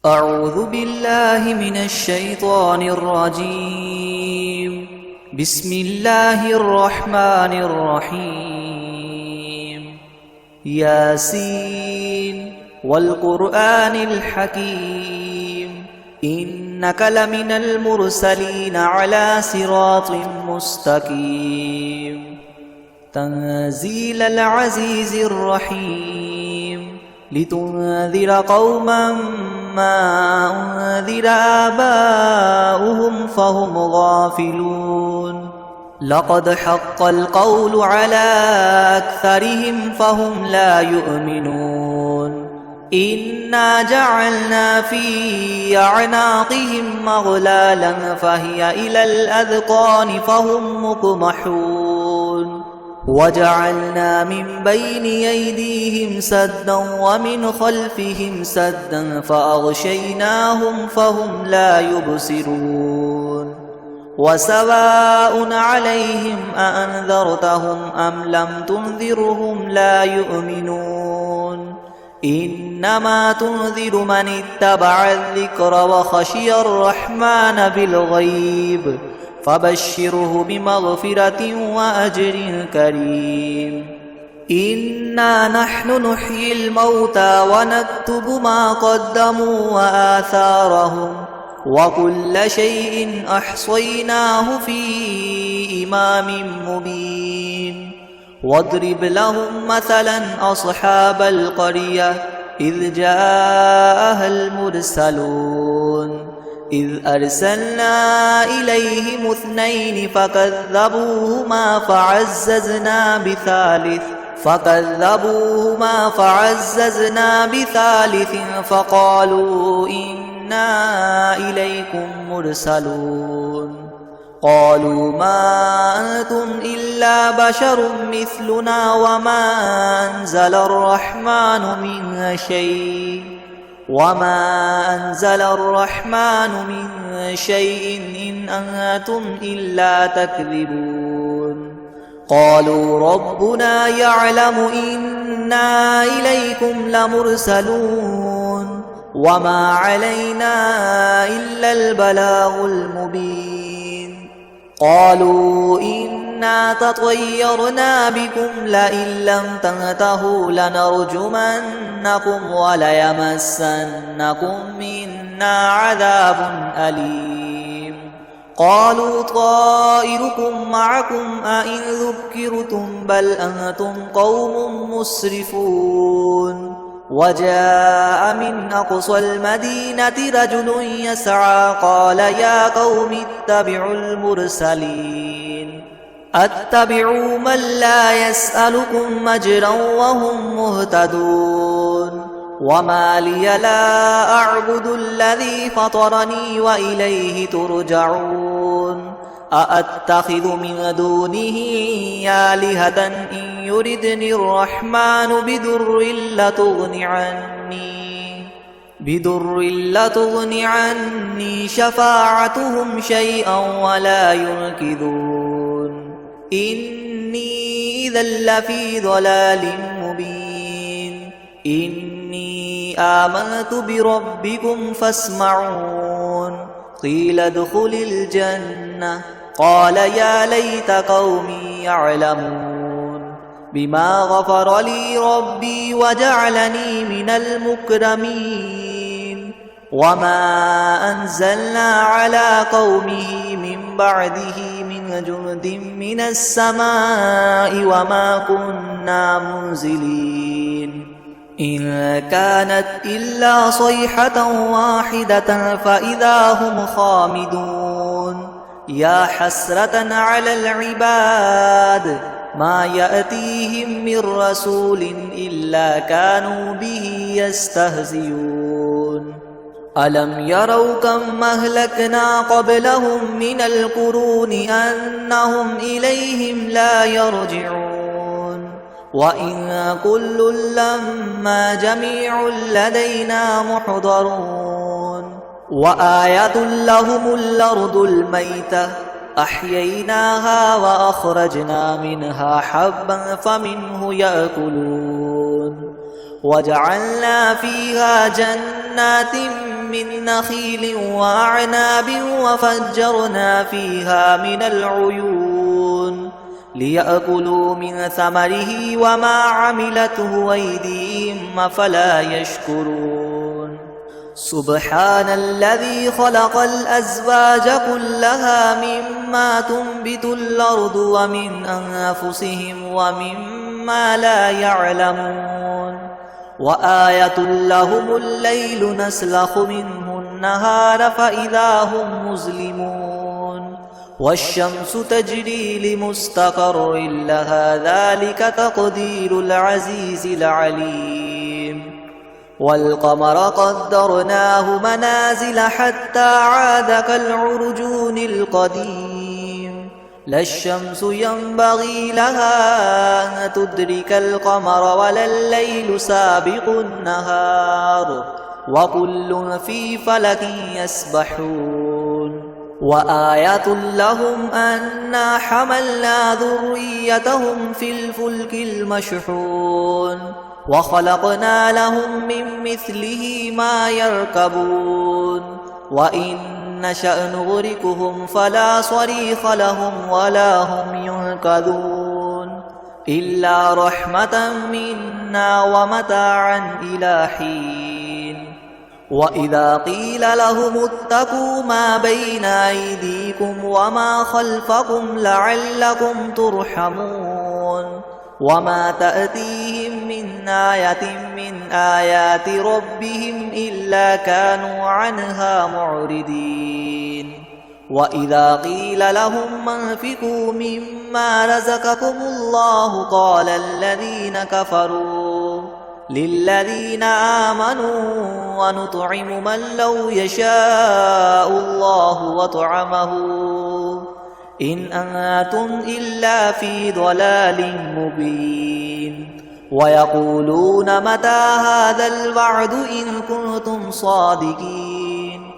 أعوذ بالله من الشيطان الرجيم. بسم الله الرحمن الرحيم. ياسين والقرآن الحكيم إنك لمن المرسلين على صراط مستقيم. تنزيل العزيز الرحيم لتنذر قوما ما أنذر آباؤهم فهم غافلون. لقد حق القول على أكثرهم فهم لا يؤمنون. إنا جعلنا في أعناقهم مغلالا فهي إلى الأذقان فهم مقمحون. وجعلنا من بين أيديهم سدا ومن خلفهم سدا فأغشيناهم فهم لا يبصرون. وسواء عليهم أأنذرتهم أم لم تنذرهم لا يؤمنون. إنما تنذر من اتبع الذكر وخشي الرحمن بالغيب فبشره بمغفرة وأجر كريم. إنا نحن نحيي الموتى ونكتب ما قدموا وآثارهم وكل شيء أحصيناه في إمام مبين. واضرب لهم مثلا أصحاب القرية إذ جاءها المرسلون إذ أرسلنا إليهم اثنين فكذبوهما فعززنا بثالث فقالوا إنا إليكم مرسلون. قالوا ما أنتم إلا بشر مثلنا وما أنزل الرحمن من شيء إن أنتم إلا تكذبون. قالوا ربنا يعلم إنا إليكم لمرسلون وما علينا إلا البلاغ المبين. قالوا إنا تطيرنا بكم لئن لم تنتهوا لنرجمنكم وليمسنكم منا عذاب أليم. قالوا طائركم معكم أئن ذكرتم بل أنتم قوم مسرفون. وجاء من أقصى المدينة رجل يسعى قال يا قوم اتبعوا المرسلين أتبعوا من لا يسألكم أجرا وهم مهتدون. وما لي لا أعبد الذي فطرني وإليه ترجعون. أأتخذ من دونه آلهة إن يردني الرحمن بضر لتغن عني شفاعتهم شيئا ولا ينقذون. إني إذا لفي ضلال مبين. إني آمنت بربكم فاسمعون. قيل ادخل الجنة قال يا ليت قومي يعلمون بما غفر لي ربي وجعلني من المكرمين. وما أنزلنا على قومه من بعده من جند من السماء وما كنا منزلين. إن كانت إلا صيحة واحدة فإذا هم خامدون. يا حسرة على العباد ما يأتيهم من رسول إلا كانوا به يستهزئون. ألم يروا كم أهلكنا قبلهم من القرون أنهم إليهم لا يرجعون. وإن كل لما جميع لدينا محضرون. وآية لهم الأرض الميتة أحييناها وأخرجنا منها حبا فمنه يأكلون. وجعلنا فيها جنات جنات من نخيل وأعناب وفجرنا فيها من العيون ليأكلوا من ثمره وما عملته أيديهم أفلا يشكرون سبحان الذي خلق الأزواج كلها مما تنبت الأرض ومن أنفسهم ومما لا يعلمون وآية لهم الليل نسلخ منه النهار فإذا هم مظلمون والشمس تجري لمستقر لها ذلك تقدير العزيز العليم والقمر قدرناه منازل حتى عاد كالعرجون القديم لا الشمس ينبغي لها أن تدرك القمر ولا الليل سابق النهار وكل في فلك يسبحون وآية لهم أنا حملنا ذريتهم في الفلك المشحون وخلقنا لهم من مثله ما يركبون وإن نشأ نغرقهم فلا صريخ لهم ولا هم ينقذون إلا رحمة منا ومتاعا إلى حين وإذا قيل لهم اتقوا ما بين أيديكم وما خلفكم لعلكم ترحمون وما تأتيهم من آية من آيات ربهم إلا كانوا عنها معرضين وإذا قيل لهم انفقوا مما رزقكم الله قال الذين كفروا للذين آمنوا ونطعم من لو يشاء الله وطعمه إن أنتم إلا في ضلال مبين ويقولون متى هذا الوعد إن كنتم صادقين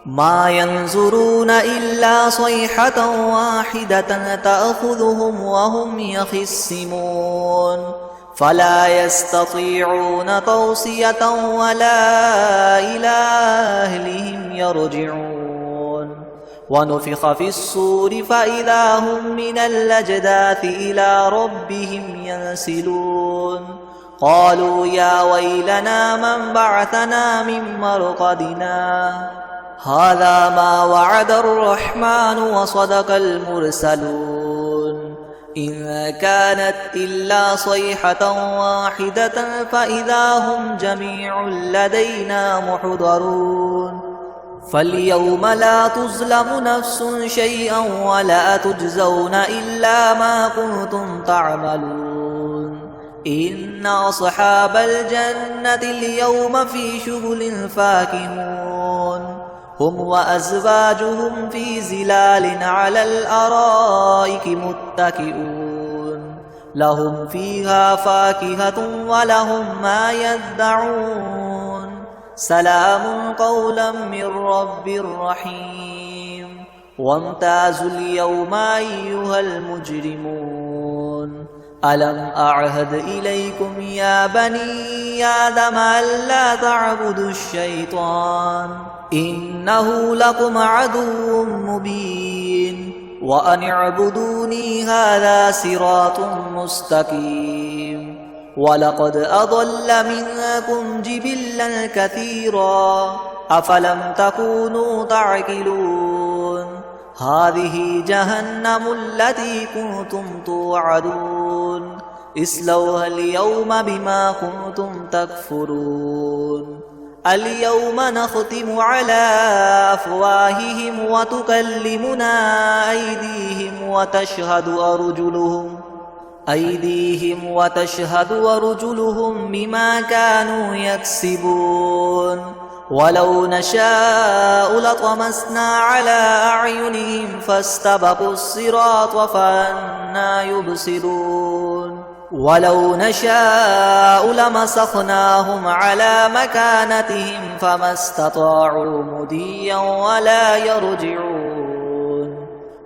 ما ينظرون إلا صيحة واحدة تأخذهم وهم يخصمون فلا يستطيعون توصية ولا إلى أهلهم يرجعون ونفخ في الصور فإذا هم من الأجداث إلى ربهم ينسلون قالوا يا ويلنا من بعثنا من مرقدنا هذا ما وعد الرحمن وصدق المرسلون إن كانت إلا صيحة واحدة فإذا هم جميع لدينا محضرون فاليوم لا تظلم نفس شيئا ولا تجزون إلا ما كنتم تعملون إن أصحاب الجنة اليوم في شغل فاكهون هم وأزواجهم في زلال على الأرائك متكئون لهم فيها فاكهة ولهم ما يدعون سلام قولا من رب رحيم وامتازوا اليوم أيها المجرمون ألم أعهد إليكم يا بني آدم ألا تعبدوا الشيطان إنه لكم عدو مبين وأن اعبدوني هذا صراط مستقيم ولقد أضل منكم جبلا كثيرا أفلم تكونوا تعقلون هذه جهنم التي كنتم توعدون اصلوها اليوم بما كنتم تكفرون اليوم نختم على أفواههم وتكلمنا أيديهم وتشهد أرجلهم بما كانوا يكسبون ولو نشاء لطمسنا على أعينهم فاستبقوا الصراط فأنى يبصرون ولو نشاء لمسخناهم على مكانتهم فما استطاعوا مضيا ولا يرجعون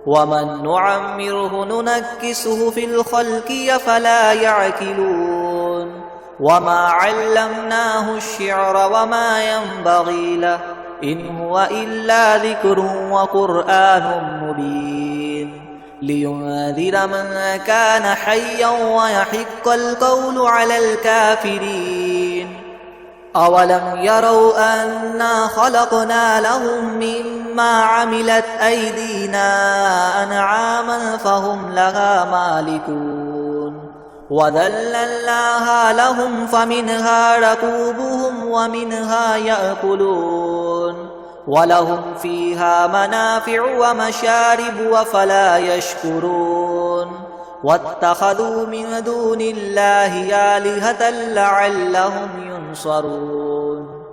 ومن نعمره ننكسه في الخلق فلا يعقلون وما علمناه الشعر وما ينبغي له إن هو إلا ذكر وقرآن مبين لينذر من كان حيا ويحق القول على الكافرين أولم يروا أنا خلقنا لهم مما عملت أيدينا أنعاما فهم لها مالكون وذللناها لهم فمنها ركوبهم ومنها يأكلون ولهم فيها منافع ومشارب أفلا يشكرون واتخذوا من دون الله آلهة لعلهم ينصرون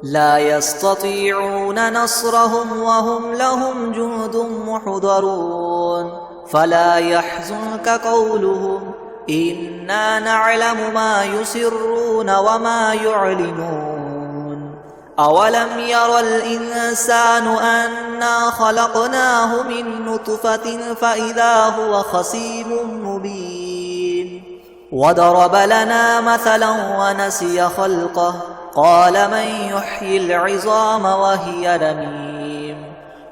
لا يستطيعون نصرهم وهم لهم جند محضرون فلا يحزنك قولهم إنا نعلم ما يسرون وما يعلنون أولم ير الإنسان أنا خلقناه من نطفة فإذا هو خصيم مبين وضرب لنا مثلا ونسي خلقه قال من يحيي العظام وهي رميم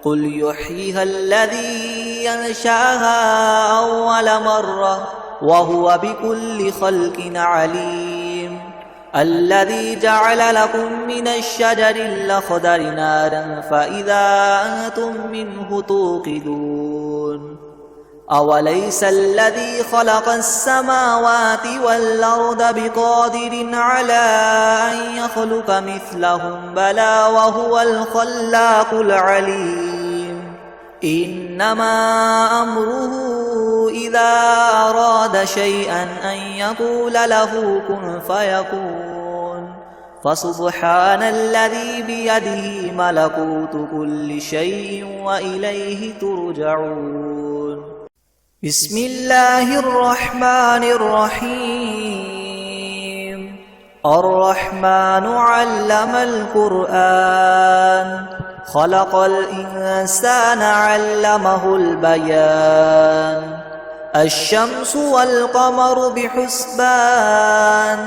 قل يحييها الذي ينشأها أول مرة وهو بكل خلق عليم الذي جعل لكم من الشجر الأخضر نارا فإذا أنتم منه توقدون أوليس الذي خلق السماوات والأرض بقادر على أن يخلق مثلهم بلى وهو الخلاق العليم إنما أمره إذا أراد شيئا أن يقول له كن فيكون فسبحان الذي بيده ملكوت كل شيء وإليه ترجعون بسم الله الرحمن الرحيم الرحمن علم القرآن خلق الإنسان علمه البيان الشمس والقمر بحسبان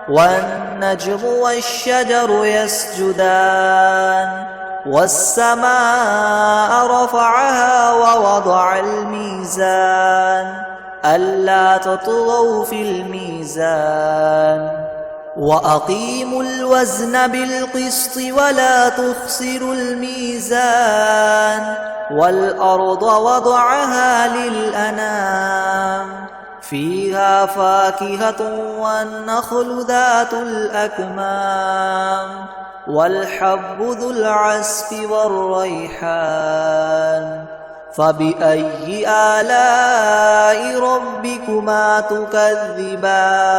والنجم والشجر يسجدان والسماء رفعها ووضع الميزان ألا تطغوا في الميزان وأقيموا الوزن بالقسط ولا تخسروا الميزان والأرض وضعها للأنام فيها فاكهة والنخل ذات الأكمام والحب ذو العصف والريحان فبأي آلاء ربكما تكذبان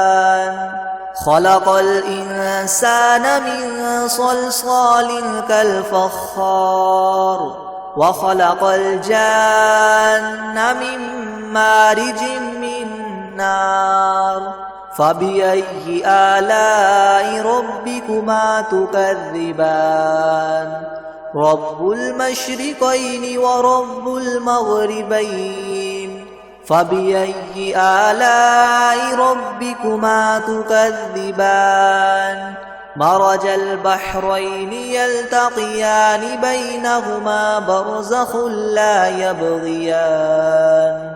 خلق الإنسان من صلصال كالفخار وخلق الجان من مارج من نار فبأي آلاء ربكما تكذبان رب المشرقين ورب المغربين فبأي آلاء ربكما تكذبان مرج البحرين يلتقيان بينهما برزخ لا يبغيان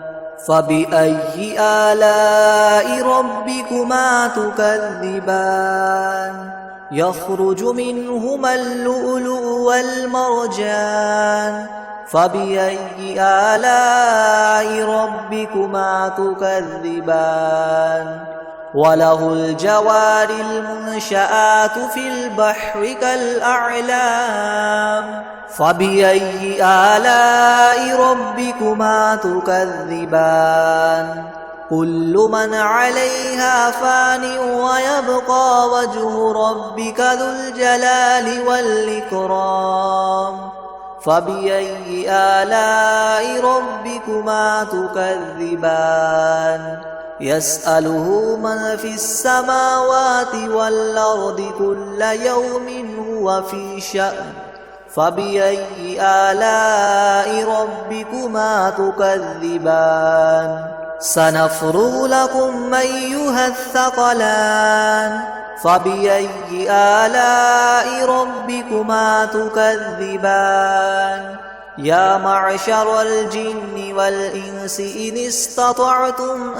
فبأي آلاء ربكما تكذبان يخرج منهما اللؤلؤ والمرجان فبأي آلاء ربكما تكذبان وله الجوار المنشآت في البحر كالأعلام فبأي آلاء ربكما تكذبان كل من عليها فان ويبقى وجه ربك ذو الجلال والإكرام فبأي آلاء ربكما تكذبان يسأله من في السماوات والأرض كل يوم هو في شأن فبأي آلاء ربكما تكذبان سنفرغ لكم أيها الثقلان فبأي آلاء ربكما تكذبان يا معشر الجن والإنس إن استطعتم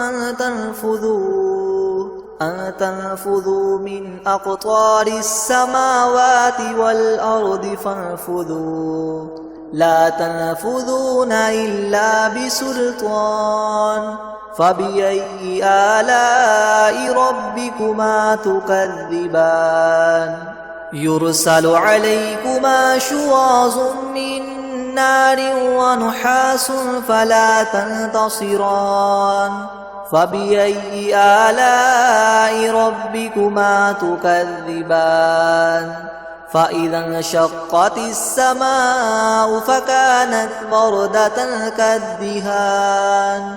أن تنفذوا من أقطار السماوات والأرض فانفذوا لا تنفذون إلا بسلطان فبأي آلاء ربكما تكذبان يرسل عليكما شواظ من نار ونحاس فلا تنتصران فبأي آلاء ربكما تكذبان فإذا انشقت السماء فكانت وردة كالدهان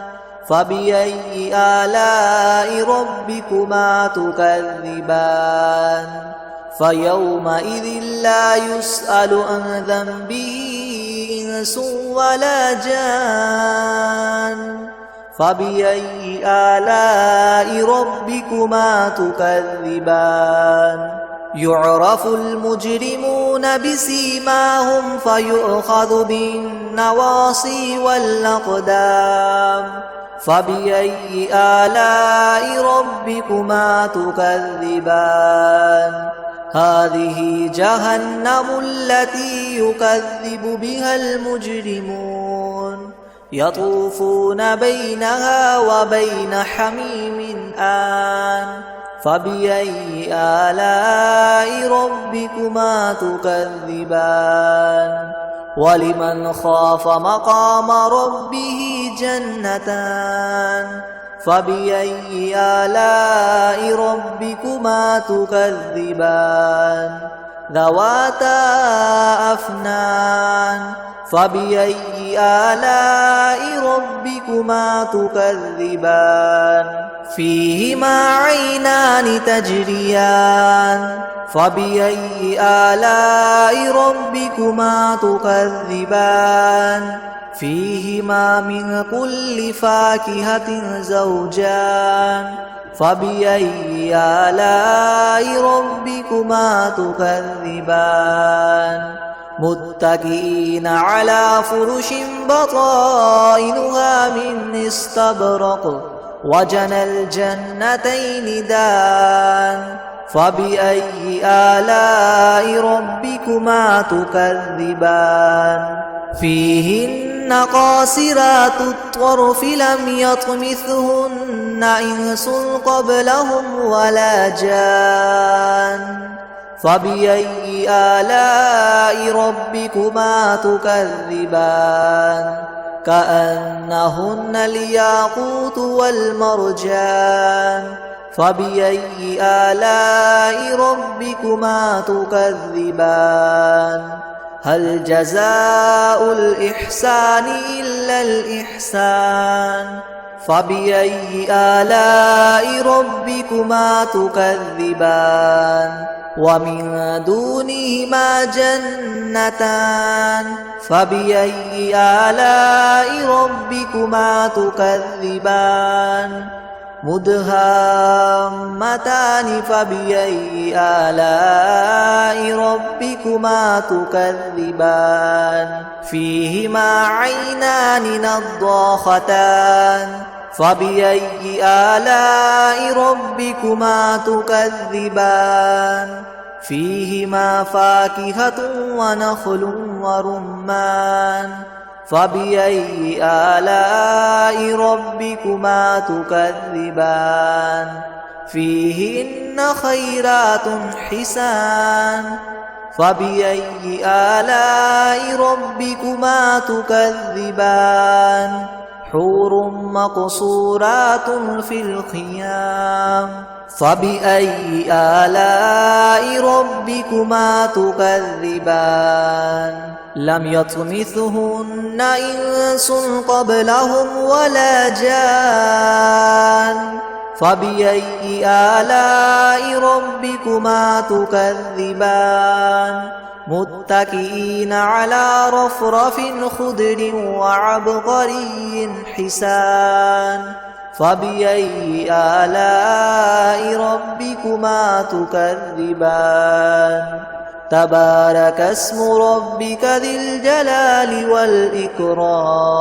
فبأي آلاء ربكما تكذبان فيومئذ لا يسأل عن ذنبه إنس ولا جان فبأي آلاء ربكما تكذبان يعرف المجرمون بسيماهم فيؤخذ بالنواصي والأقدام فبأي آلاء ربكما تكذبان هذه جهنم التي يكذب بها المجرمون يطوفون بينها وبين حميم آن فبأي آلاء ربكما تكذبان ولمن خاف مقام ربه جنتان فبأي آلاء ربكما تكذبان ذواتا أفنان فبأي آلاء ربكما تكذبان فيهما عينان تجريان فبأي آلاء ربكما تكذبان فيهما من كل فاكهة زوجان فبأي آلاء ربكما تكذبان متكئين على فرش بطائنها من استبرق وجنى الجنتين دان فبأي آلاء ربكما تكذبان فيهن قاصرات الطرف لم يطمثهن إنس قبلهم ولا جان فبأي آلاء ربكما تكذبان كأنهن الياقوت والمرجان فبأي آلاء ربكما تكذبان هل جزاء الإحسان إلا الإحسان فبأي آلاء ربكما تكذبان ومن دونهما جنتان فبأي آلاء ربكما تكذبان مدهامتان فبأي آلاء ربكما تكذبان فيهما عينان نضاختان فبأي آلاء ربكما تكذبان فيهما فاكهة ونخل ورمان فبأي آلاء ربكما تكذبان فيهن خيرات حسان فبأي آلاء ربكما تكذبان حور مقصورات في الخيام فبأي آلاء ربكما تكذبان لم يطمثهن إنس قبلهم ولا جان فبأي آلاء ربكما تكذبان متكئين على رفرف خضر وعبقري حسان فبأي آلاء ربكما تكذبان تبارك اسم ربك ذي الجلال والإكرام